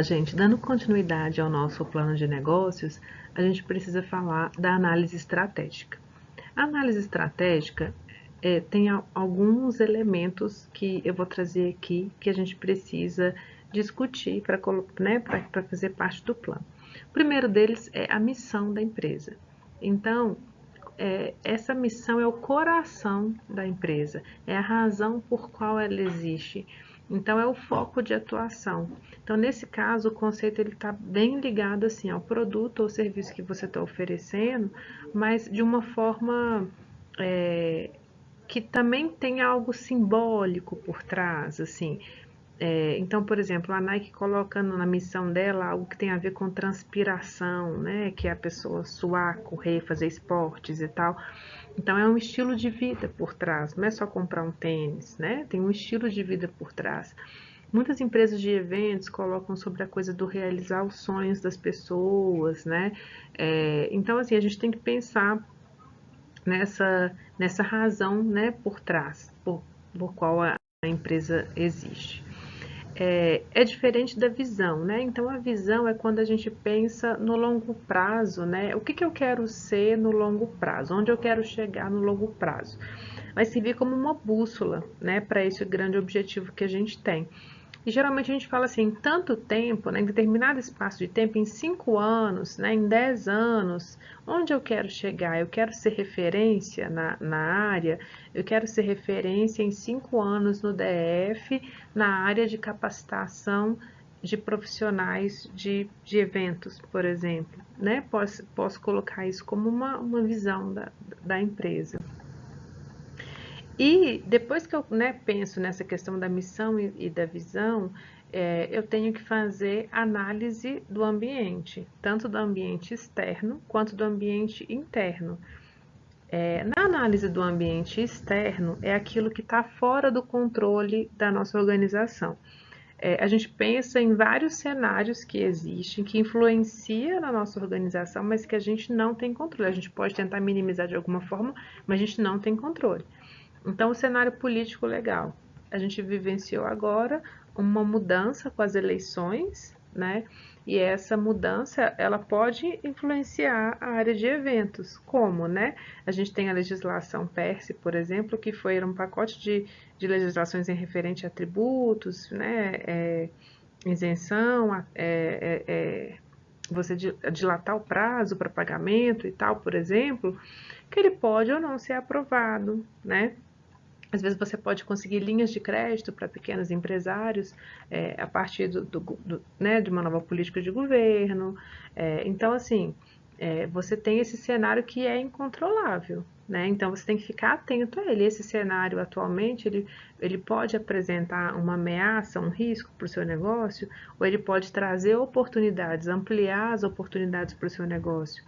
gente, dando continuidade ao nosso plano de negócios, a gente precisa falar da análise estratégica. A análise estratégica tem alguns elementos que eu vou trazer aqui que a gente precisa discutir para fazer parte do plano. O primeiro deles é a missão da empresa. Então, essa missão é o coração da empresa, é a razão por qual ela existe. Então, é o foco de atuação. Então, nesse caso, o conceito está bem ligado assim, ao produto ou serviço que você está oferecendo, mas de uma forma que também tem algo simbólico por trás, assim. Então, por exemplo, a Nike coloca na missão dela algo que tem a ver com transpiração, né? Que é a pessoa suar, correr, fazer esportes e tal. Então, é um estilo de vida por trás, não é só comprar um tênis, né? Tem um estilo de vida por trás. Muitas empresas de eventos colocam sobre a coisa do realizar os sonhos das pessoas, né? Então, assim, a gente tem que pensar nessa razão, né, por trás, por qual a empresa existe. É diferente da visão, né? Então a visão é quando a gente pensa no longo prazo, né? O que eu quero ser no longo prazo? Onde eu quero chegar no longo prazo? Vai servir como uma bússola, né? Para esse grande objetivo que a gente tem. E geralmente a gente fala assim, em tanto tempo, né, em determinado espaço de tempo, em 5 anos, né, em 10 anos, onde eu quero chegar? Eu quero ser referência na área, eu quero ser referência em 5 anos no DF, na área de capacitação de profissionais de eventos, por exemplo. Né? Posso colocar isso como uma visão da empresa. E depois que eu penso nessa questão da missão e da visão, eu tenho que fazer análise do ambiente, tanto do ambiente externo quanto do ambiente interno. Na análise do ambiente externo, é aquilo que está fora do controle da nossa organização. A gente pensa em vários cenários que existem, que influenciam na nossa organização, mas que a gente não tem controle. A gente pode tentar minimizar de alguma forma, mas a gente não tem controle. Então, o cenário político legal. A gente vivenciou agora uma mudança com as eleições, né? E essa mudança, ela pode influenciar a área de eventos. Como, né? A gente tem a legislação PERSE, por exemplo, que foi um pacote de legislações em referente a tributos, né? Isenção, você dilatar o prazo para pagamento e tal, por exemplo, que ele pode ou não ser aprovado, né? Às vezes você pode conseguir linhas de crédito para pequenos empresários a partir de uma nova política de governo. Então, assim, você tem esse cenário que é incontrolável, né? Então, você tem que ficar atento a ele. Esse cenário, atualmente, ele pode apresentar uma ameaça, um risco para o seu negócio, ou ele pode trazer oportunidades, ampliar as oportunidades para o seu negócio.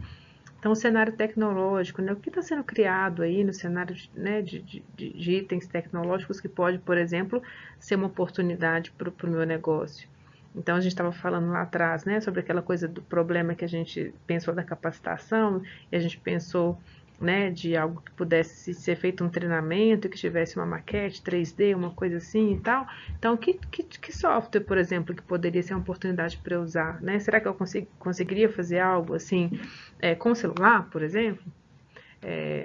Então, o cenário tecnológico, né? O que está sendo criado aí no cenário de itens tecnológicos que pode, por exemplo, ser uma oportunidade para o meu negócio. Então, a gente estava falando lá atrás, né, sobre aquela coisa do problema que a gente pensou da capacitação, e a gente pensou, né, de algo que pudesse ser feito um treinamento, que tivesse uma maquete 3D, uma coisa assim e tal. Então, que software, por exemplo, que poderia ser uma oportunidade para eu usar, né? Será que eu conseguiria fazer algo assim com o celular, por exemplo?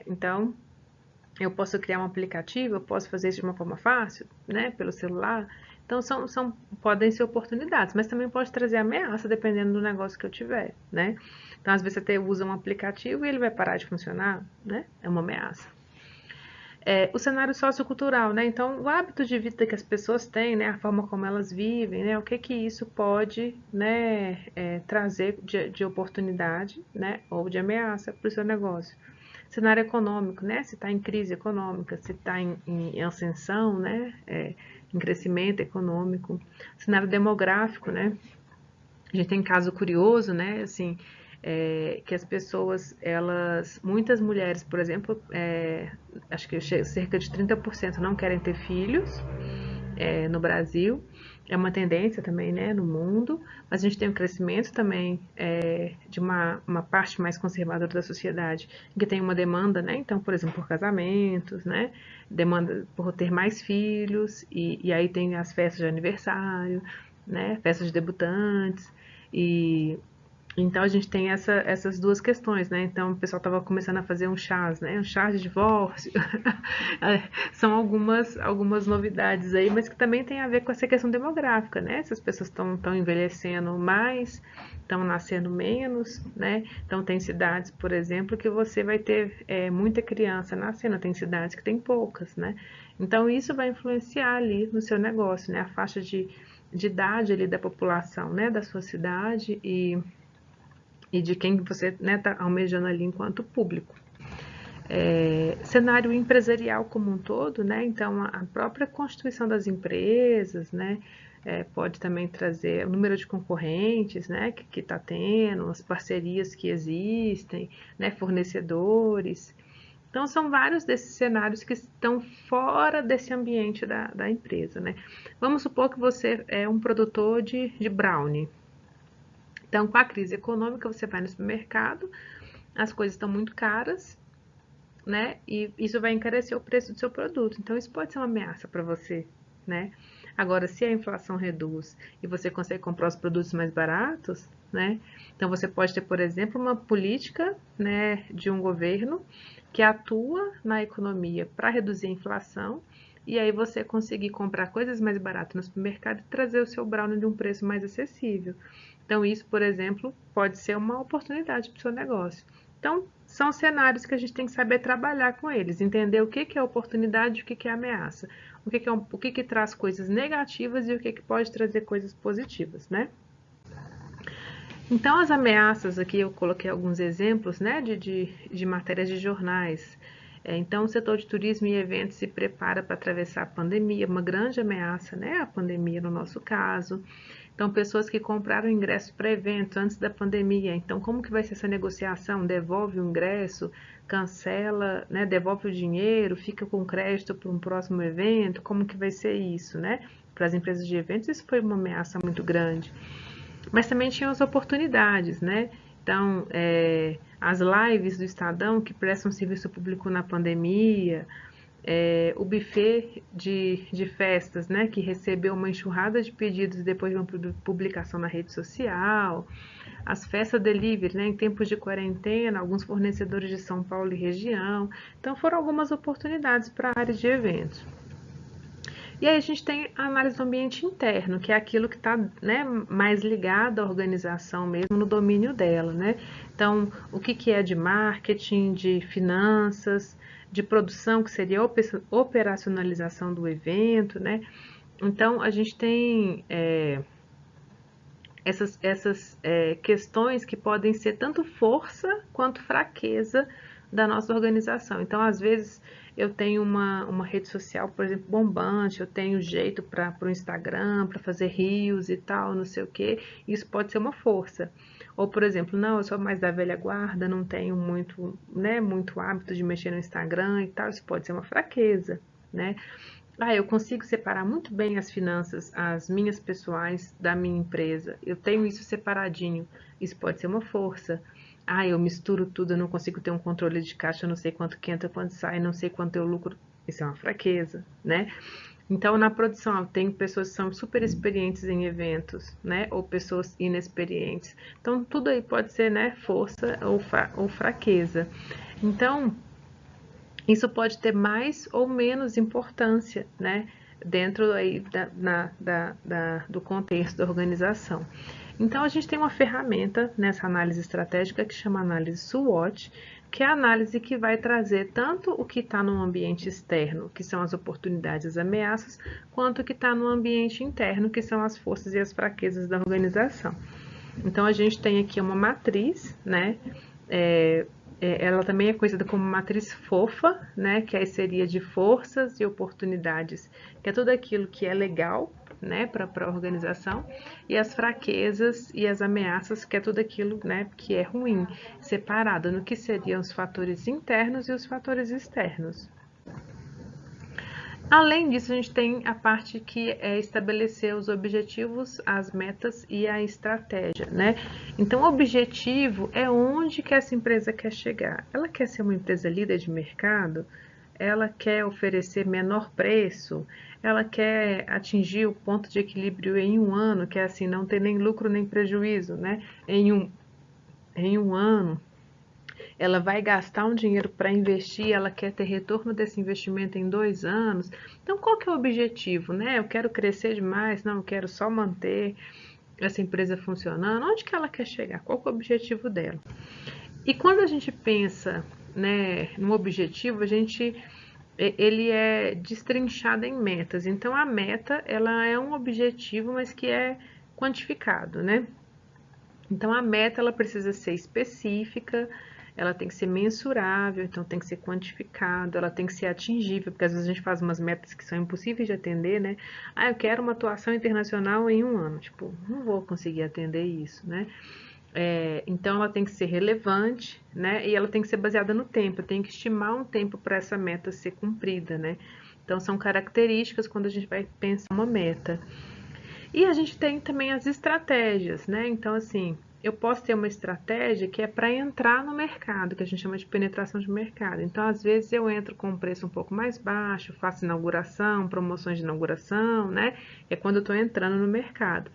Então, eu posso criar um aplicativo, eu posso fazer isso de uma forma fácil, né, pelo celular. Então, podem ser oportunidades, mas também pode trazer ameaça, dependendo do negócio que eu tiver, né? Então, às vezes, você até usa um aplicativo e ele vai parar de funcionar, né? É uma ameaça. O cenário sociocultural, né? Então, o hábito de vida que as pessoas têm, né? A forma como elas vivem, né? O que isso pode, né? Trazer de oportunidade, né? Ou de ameaça para o seu negócio. Cenário econômico, né? Se está em crise econômica, se está em ascensão, né? Em crescimento econômico. Cenário demográfico, né? A gente tem caso curioso, né? Assim, que as pessoas, muitas mulheres, por exemplo, acho que cerca de 30% não querem ter filhos no Brasil. É uma tendência também, né, no mundo, mas a gente tem um crescimento também de uma parte mais conservadora da sociedade, que tem uma demanda, né, então, por exemplo, por casamentos, né, demanda por ter mais filhos, e aí tem as festas de aniversário, né? Festa de debutantes. E então a gente tem essas duas questões, né? Então o pessoal estava começando a fazer um chás, né? Um chá de divórcio. São algumas novidades aí, mas que também tem a ver com essa questão demográfica, né? Se as pessoas estão envelhecendo mais, estão nascendo menos, né? Então tem cidades, por exemplo, que você vai ter muita criança nascendo, tem cidades que tem poucas, né? Então isso vai influenciar ali no seu negócio, né? A faixa de idade ali da população, né? Da sua cidade e de quem você está almejando ali enquanto público. Cenário empresarial como um todo, né? Então a própria constituição das empresas, né? Pode também trazer o número de concorrentes, né? Que está tendo, as parcerias que existem, né? Fornecedores. Então são vários desses cenários que estão fora desse ambiente da empresa, né? Vamos supor que você é um produtor de brownie. Então, com a crise econômica, você vai no supermercado, as coisas estão muito caras, né? E isso vai encarecer o preço do seu produto. Então, isso pode ser uma ameaça para você, né? Agora, se a inflação reduz e você consegue comprar os produtos mais baratos, né? Então, você pode ter, por exemplo, uma política, né, de um governo que atua na economia para reduzir a inflação e aí você conseguir comprar coisas mais baratas no supermercado e trazer o seu brownie de um preço mais acessível. Então, isso, por exemplo, pode ser uma oportunidade para o seu negócio. Então, são cenários que a gente tem que saber trabalhar com eles, entender o que é oportunidade e o que é ameaça, o que traz coisas negativas e o que pode trazer coisas positivas, né? Então, as ameaças aqui, eu coloquei alguns exemplos, né, de matérias de jornais. Então, o setor de turismo e eventos se prepara para atravessar a pandemia, uma grande ameaça, né, a pandemia no nosso caso. Então, pessoas que compraram ingressos para eventos antes da pandemia. Então, como que vai ser essa negociação? Devolve o ingresso, cancela, né? Devolve o dinheiro, fica com crédito para um próximo evento? Como que vai ser isso, né? Para as empresas de eventos, isso foi uma ameaça muito grande. Mas também tinha as oportunidades, né? Então, as lives do Estadão que prestam serviço público na pandemia, o buffet de festas, né, que recebeu uma enxurrada de pedidos depois de uma publicação na rede social, as festas delivery, né, em tempos de quarentena, alguns fornecedores de São Paulo e região. Então, foram algumas oportunidades para a área de eventos. E aí a gente tem a análise do ambiente interno, que é aquilo que está, né, mais ligado à organização mesmo, no domínio dela, né? Então, o que é de marketing, de finanças, de produção, que seria a operacionalização do evento, né? Então, a gente tem essas questões que podem ser tanto força quanto fraqueza da nossa organização. Então, às vezes, eu tenho uma rede social, por exemplo, bombante, eu tenho jeito para o Instagram, para fazer reels e tal, não sei o que, isso pode ser uma força. Ou, por exemplo, não, eu sou mais da velha guarda, não tenho muito, né, muito hábito de mexer no Instagram e tal, isso pode ser uma fraqueza, né? Eu consigo separar muito bem as finanças, as minhas pessoais da minha empresa. Eu tenho isso separadinho. Isso pode ser uma força. Eu misturo tudo, eu não consigo ter um controle de caixa, eu não sei quanto que entra, quanto sai, não sei quanto eu lucro. Isso é uma fraqueza, né? Então, na produção, tem pessoas que são super experientes em eventos, né? Ou pessoas inexperientes. Então, tudo aí pode ser, né, força ou fraqueza. Então, isso pode ter mais ou menos importância, né, dentro aí do contexto da organização. Então, a gente tem uma ferramenta nessa análise estratégica que chama análise SWOT, que é a análise que vai trazer tanto o que está no ambiente externo, que são as oportunidades e as ameaças, quanto o que está no ambiente interno, que são as forças e as fraquezas da organização. Então, a gente tem aqui uma matriz, né, ela também é conhecida como matriz fofa, né, que aí seria de forças e oportunidades, que é tudo aquilo que é legal, né, para a organização, e as fraquezas e as ameaças, que é tudo aquilo, né, que é ruim, separado no que seriam os fatores internos e os fatores externos. Além disso, a gente tem a parte que é estabelecer os objetivos, as metas e a estratégia, né? Então, o objetivo é onde que essa empresa quer chegar. Ela quer ser uma empresa líder de mercado? ela quer oferecer menor preço, ela quer atingir o ponto de equilíbrio em um ano, que é assim, não ter nem lucro nem prejuízo, né? Em um ano, ela vai gastar um dinheiro para investir, ela quer ter retorno desse investimento em 2 anos. Então, qual que é o objetivo, né? Eu quero crescer demais, não, eu quero só manter essa empresa funcionando. Onde que ela quer chegar? Qual que é o objetivo dela? E quando a gente pensa, né, no objetivo, ele é destrinchado em metas. Então, a meta, ela é um objetivo, mas que é quantificado, né? Então, a meta, ela precisa ser específica, ela tem que ser mensurável, então tem que ser quantificado, ela tem que ser atingível, porque às vezes a gente faz umas metas que são impossíveis de atender, né? Ah, eu quero uma atuação internacional em um ano. Tipo, não vou conseguir atender isso, né? Então ela tem que ser relevante, né? E ela tem que ser baseada no tempo. Eu tenho que estimar um tempo para essa meta ser cumprida, né? Então são características quando a gente vai pensar uma meta. E a gente tem também as estratégias, né? Então assim, eu posso ter uma estratégia que é para entrar no mercado, que a gente chama de penetração de mercado. Então, às vezes eu entro com um preço um pouco mais baixo, faço inauguração, promoções de inauguração, né? É quando eu estou entrando no mercado.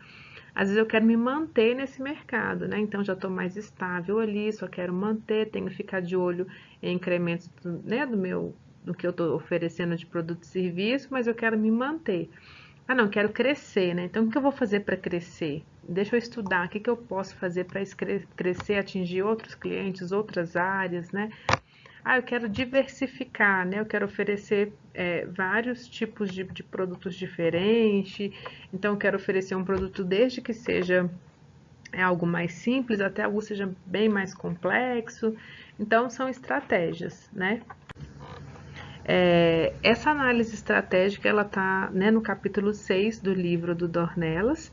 Às vezes eu quero me manter nesse mercado, né? Então já estou mais estável ali, só quero manter, tenho que ficar de olho em incrementos, né, do que eu estou oferecendo de produto e serviço, mas eu quero me manter. Ah, não, quero crescer, né? Então o que eu vou fazer para crescer? Deixa eu estudar o que eu posso fazer para crescer, atingir outros clientes, outras áreas, né? Ah, eu quero diversificar, né? Eu quero oferecer vários tipos de produtos diferentes. Então, eu quero oferecer um produto desde que seja algo mais simples até algo seja bem mais complexo. Então, são estratégias, né? Essa análise estratégica, ela está, né, no capítulo 6 do livro do Dornelas,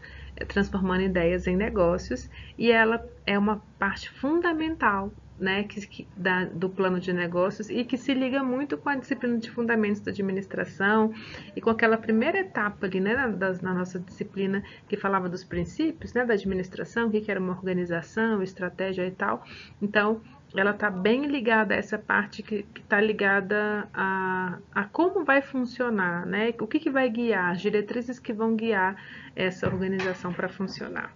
Transformando Ideias em Negócios, e ela é uma parte fundamental, né, do plano de negócios e que se liga muito com a disciplina de fundamentos da administração e com aquela primeira etapa ali, né, na nossa disciplina que falava dos princípios, né, da administração, o que era uma organização, estratégia e tal. Então, ela está bem ligada a essa parte que está ligada a como vai funcionar, né? O que vai guiar, as diretrizes que vão guiar essa organização para funcionar.